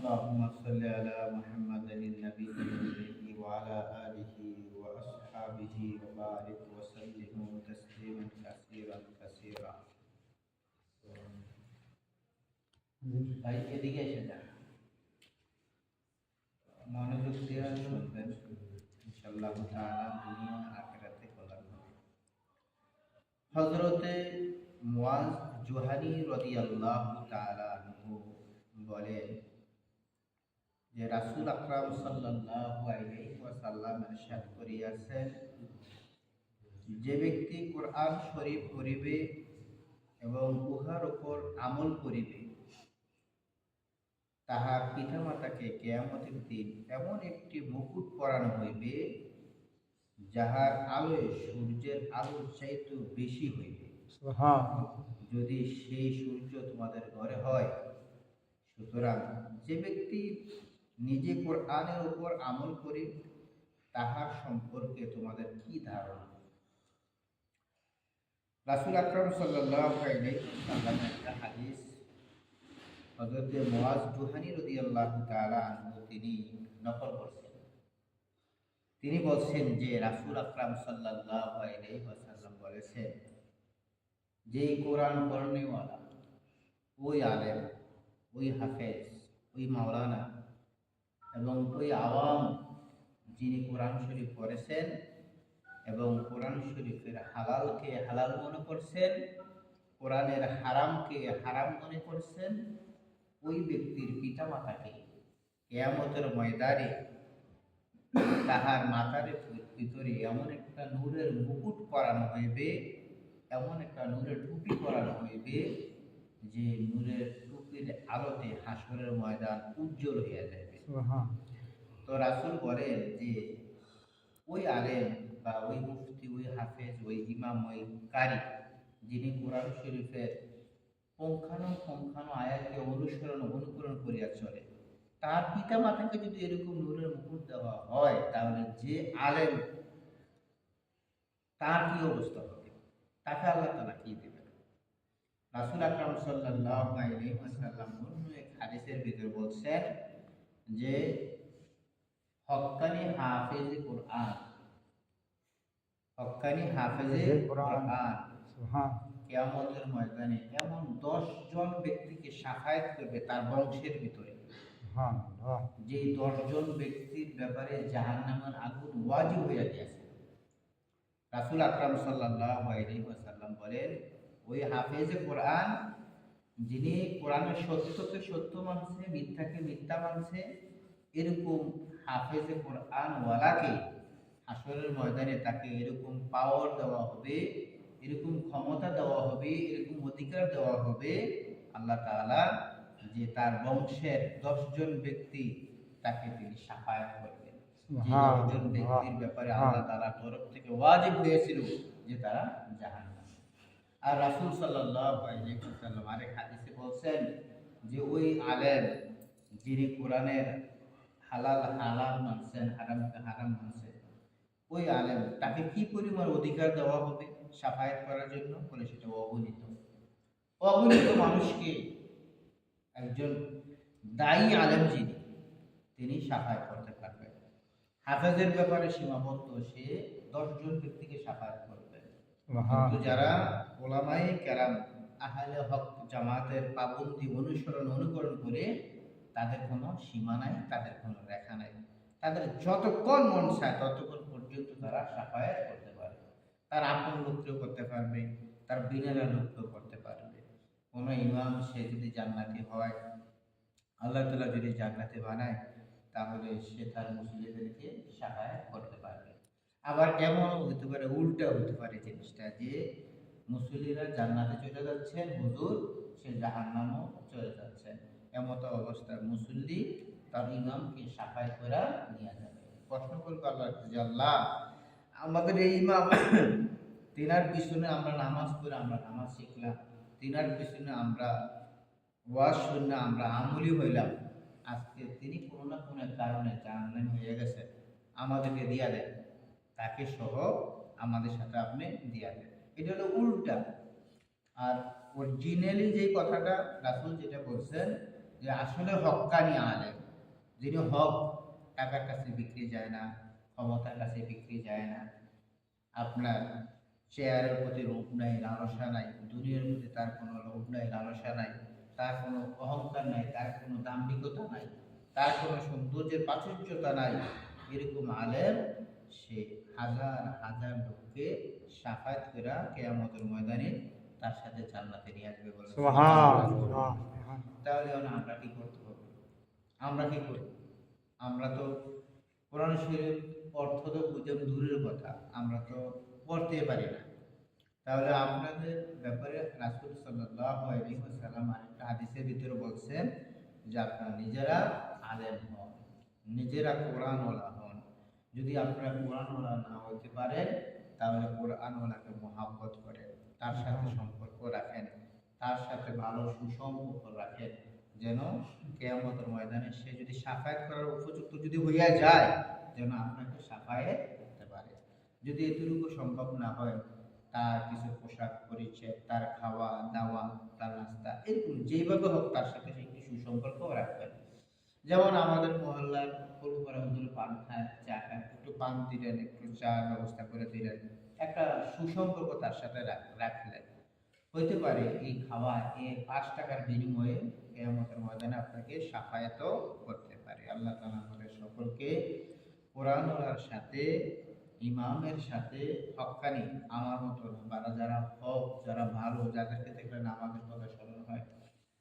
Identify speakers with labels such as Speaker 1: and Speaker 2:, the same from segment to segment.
Speaker 1: اللهم صل على محمد النبي الأمي وعلى آله وأصحابه وبارك وسلم تسليما كثيرا كثيرا ভাই এদিকে এসে যান, মনোযোগ দিয়ে শুনবেন, ইনশাআল্লাহ তাআলা দুনিয়া আখিরাতে কল্যাণ হবে। হযরতে মুআজ জুহানী রাদিয়াল্লাহু তাআলা আনহু বলেন যে রাসূল আকরাম সাল্লাল্লাহু আলাইহি ওয়াসাল্লাম ইরশাদ করিয়াছেন, যে ব্যক্তি কোরআন শরীফ পড়িবে এবং উহার উপর আমল করিবে, তাহার পিতামাতাকে কিয়ামতের দিন এমন একটি মুকুট পরানো হইবে, যাহার আলোয় সূর্যের আলোর চাইতে বেশি হইবে, যদি সেই সূর্য তোমাদের ঘরে হয়। সুতরাং যে ব্যক্তি নিজে কোরআনের উপর আমল করে, তাহার সম্পর্কে তোমাদের কি ধারণা? রাসূল আকরাম সাল্লাল্লাহু আলাইহি ওয়াসাল্লামের একটা হাদিস হযরত মুআজ জুহানী রাদিয়াল্লাহু তাআলা আনহু তিনি নকল করছেন। তিনি বলছেন যে রাসূল আকরাম সাল্লাল্লাহু আলাইহি ওয়াসাল্লাম বলেছেন, যে কোরআন পড়নেওয়ালা, ওই আলেম, ওই হাফেজ, ওই মাওলানা এবং ওই আওয়াম যিনি কোরআন শরীফ পড়েছেন এবং কোরআন শরীফের হালালকে হালাল মনে করছেন, কোরআনের হারামকে হারাম মনে করছেন, ওই ব্যক্তির পিতামাতাকে কিয়ামতের ময়দানে তাহার মাথার ভিতরে এমন একটা নূরের মুকুট পরানো হইবে, এমন একটা নূরের টুপি পরানো হইবে, যে নূরের টুপির আলোতে হাসরের ময়দান উজ্জ্বল হইয়া যাবে। তো রাসূল বলেন যে ওই আলেম বা ওই মুফতি, ওই হাফেজ, ওই ইমাম, ওই কারি যিনি কোরআন শরীফের পুঙ্খানুপুঙ্খানু আয়াতকে অনুকরণ করিয়া চলে, তার পিতা মাতাকে যদি এরকম নূরের মুকুট দেওয়া হয়, তাহলে যে আলেম তার কি অবস্থা হবে, তাকে আল্লাহ তাআলা কি দেবেন? রাসূল আকরাম সাল্লাল্লাহু আলাইহি ওয়াসাল্লাম অন্য এক হাদিসের ভিতরে বলছেন যে হক্কানি হাফেজ কোরআন, হক্কানি হাফেজে কোরআন কিয়ামতের ময়দানে এমন 10 জন ব্যক্তিকে সাফায়াত করবে তার বংশের ভিতরে, যে 10 জন ব্যক্তির ব্যাপারে জাহান্নামের আগুন ওয়াজিব হয়ে গেছে। রাসূল আকরাম সাল্লাল্লাহু আলাইহি ওয়াসাল্লাম বলেন, ওই হাফেজে কোরআন যিনি কোরআনের সত্যকে সত্য মানছে, মিথ্যাকে মিথ্যা মানছে, এরকম হাফেজে কোরআন ওয়ালাকে হাসরের ময়দানে তাকে এরকম পাওয়ার দেওয়া হবে, এরকম ক্ষমতা দেওয়া হবে, এরকম অধিকার দেওয়া হবে আল্লাহ তাআলা, যে তার বংশের 10 জন ব্যক্তি তাকে তিনি সাফায়াত করবেন। যে 10 জন ব্যক্তির ব্যাপারে আল্লাহ তাআলার তরফ থেকে ওয়াজিব হয়েছিল যে তারা জাহান্নামী। আর রাসূল সাল্লাল্লাহু আলাইহি ওয়াসাল্লাম আরেক হাদিসে বলছেন যে ওই আলেম যিনি কোরআনের হালাল হালাল মানছেন, হারামকে হারাম মানছেন, ওই আলেম তাকে কি পরিমাণ অধিকার দেওয়া হবে সাফায়াত করার জন্য? বলে সেটা অগণিত। অগণিত মানুষকে একজন দায়ী আলেম যিনি, তিনি সাফায়াত করতে পারবেন। হাফেজের ব্যাপারে সীমাবদ্ধ, সে 10 জন ব্যক্তিকে সাফায়াত করবেন। কিন্তু যারা ওলামায়ে কেরাম, আহলে হক জামাতের পাবন্দি অনুকরণ করে, তাদের কোনো সীমা নাই, তাদের কোনো রেখা নাই, তাদের যতক্ষণ মন চায় ততক্ষণ পর্যন্ত তারা সাফায়াত করতে পারবে। তার আপন লোককেও করতে পারবে, তার বিনারা লোককেও করতে পারবে। কোনো ইমাম সে যদি জান্নাতি হয়, আল্লাহ তাআলা যদি জান্নাতি বানায়, তাহলে সে তার মুসলিমদেরকে সাফায়াত করতে পারবে। আবার এমন হতে পারে, উল্টা হতে পারে জিনিসটা, যে মুসলিমরা জান্নাতে চলে যাচ্ছেন, হুজুর সে জাহান্নামও চলে যাচ্ছেন। এমত অবস্থায় মুসল্লি তার ইমামকে সাফায়াত করে নিয়ে যাবে। প্রশ্ন করবে আল্লাহ, যে আল্লাহ, আমাদের এই ইমাম, তিনার পিছনে আমরা নামাজ পড়ে আমরা নামাজ শিখলাম, তিনার পিছনে আমরা ওয়াজ শুনে আমরা আমলি হইলাম, আজকে তিনি কোনো না কোনো কারণে জাহান্নামী হয়ে গেছে, আমাদেরকে দিয়া দেন, তাকে সহ আমাদের সাথে আপনি দিয়া দেন। এটা হলো উল্টা। আর অরিজিনালি যে কথাটা রাসূল যেটা বলছেন, যে আসলে হক্কানি আলেম, যিনি হক, টাকার কাছে বিক্রি যায় না, ক্ষমতার কাছে বিক্রি যায় না, আপনার চেয়ারের প্রতি লোভ নাই, লালসা নাই, দুনিয়ার প্রতি তার কোনো লোভ নাই, লালসা নাই, তার কোনো অহংকার নাই, তার কোনো দাম্ভিকতা নাই, তার কোনো সৌন্দর্যের প্রাচুর্যতা নাই, এরকম আলেম সে হাজার হাজার লোককে সাফায়াত করে কিয়ামতের ময়দানে তার সাথে জান্নাতে নিয়ে আসবে বলে। সুবহানাল্লাহ। তাহলে আমরা কি করতে হবে? আমরা কি করব? আমরা তো কোরআন শরীফ অর্থ তো বুঝে দূরের কথা, আমরা তো পড়তে পারি না। তাহলে আপনাদের ব্যাপারে রাসূল সাল্লাল্লাহু আলাইহি ওয়াসাল্লাম আরেকটা হাদিসের ভিতরে বলছেন যে আপনারা নিজেরা আলেম হন, নিজেরা কোরআনওয়ালা হন। যদি আপনারা কোরআনওয়ালা না হতে পারেন তাহলে কোরআনওয়ালাকে মহব্বত করেন, তার সাথে সম্পর্ক রাখেন, তার সাথে ভালো সুসম্পর্ক রাখেন, যেন কিয়ামতের ময়দানে সে যদি সাফায়াত করার উপযুক্ত যদি হইয়া যায়, যেন আপনাকে সাফায়াত করতে পারে। যদি এতটুকু সম্ভব না হয়, তার কিছু পোশাক পরিচ্ছদ, তার খাওয়া দাওয়া, তার নাস্তা, এরকম যেইভাবে হোক তার সাথে একটি সুসম্পর্ক রাখবেন। যেমন আমাদের মহল্লার পরিবারে হুজুর পান খায়, চা খায়, একটু পান দিলেন, একটু চা ব্যবস্থা করে দিলেন, একটা সুসম্পর্ক তার সাথে রাখলেন। হইতে পারে এই খাওয়া 5 টাকার বিনিময়ে কিয়ামতের ময়দানে আপনাকে সাফায়াত করতে পারে। আল্লাহ তাআলা আমাদের সকলকে কোরআনের সাথে, ইমামের সাথে হক্কানি আমার মতো যারা হক, যারা ভালো, যাদেরকে দেখলে নামাজের কথা স্মরণ হয়।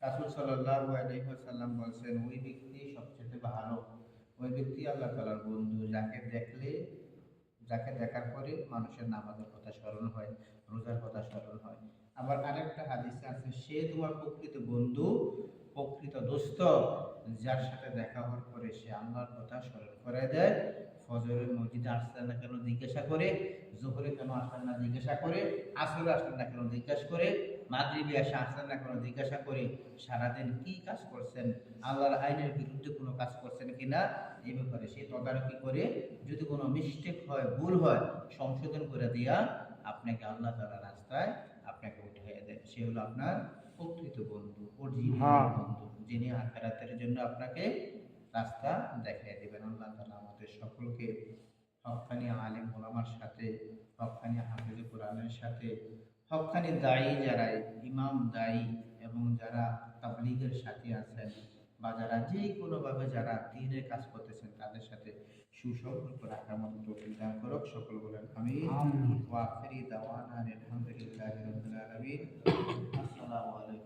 Speaker 1: রাসূল সাল্লাল্লাহু আলাইহি ওয়াসাল্লাম বলেছেন, ওই ব্যক্তি সবচেয়ে ভালো, ওই ব্যক্তি আল্লাহ তাআলার বন্ধু, যাকে দেখার পরে মানুষের নামাজের কথা স্মরণ হয়, রোজার কথা স্মরণ হয়। আবার আরেকটা হাদিসে আছে, সে তোমার প্রকৃত বন্ধু, প্রকৃত দোস্ত, যার সাথে দেখা হওয়ার পরে সে আল্লাহর কথা স্মরণ করে দেয়, ফজরের মসজিদে আসলেন না কেন জিজ্ঞাসা করে, জোহরে কেন আসলেন না জিজ্ঞাসা করে, আসরে আসলেন না কেন জিজ্ঞাসা করে, মাগরিবে এসে আসলেন না কেন জিজ্ঞাসা করে, সারাদিন কি কাজ করছেন, আল্লাহর আইনের বিরুদ্ধে কোনো কাজ করছেন কিনা, এই ব্যাপারে সে তদারকি করে, যদি কোনো মিস্টেক হয়, ভুল হয়, সংশোধন করে দিয়া আপনাকে আল্লাহ তাআলার রাস্তায় আপনাকে উঠিয়ে দেয়। সে হলো আপনার প্রকৃত বন্ধু, অরিজিনাল বন্ধু, যিনি আখিরাতের জন্য আপনাকে রাস্তা দেখিয়ে দিবেন। আল্লাহ তাআলা আমাদের সকলকে হক্কানি আলেম ওলামার সাথে, হক্কানি হাফেজ কোরআনের সাথে, হক্কানি দায়ী যারা ইমাম দায়ী এবং যারা তাবলীগের সাথে আছেন, বা যারা যে কোনোভাবে যারা দ্বীনের কাজ করতেছেন, তাদের সাথে সুসম্পর্ক রাখার মতো তৌফিক দান করুক। সকল বলেন আমিন। ওয়া আখিরি দাওয়ানা আলহামদুলিল্লাহি রাব্বিল আলামিন। আসসালামু আলাইকুম।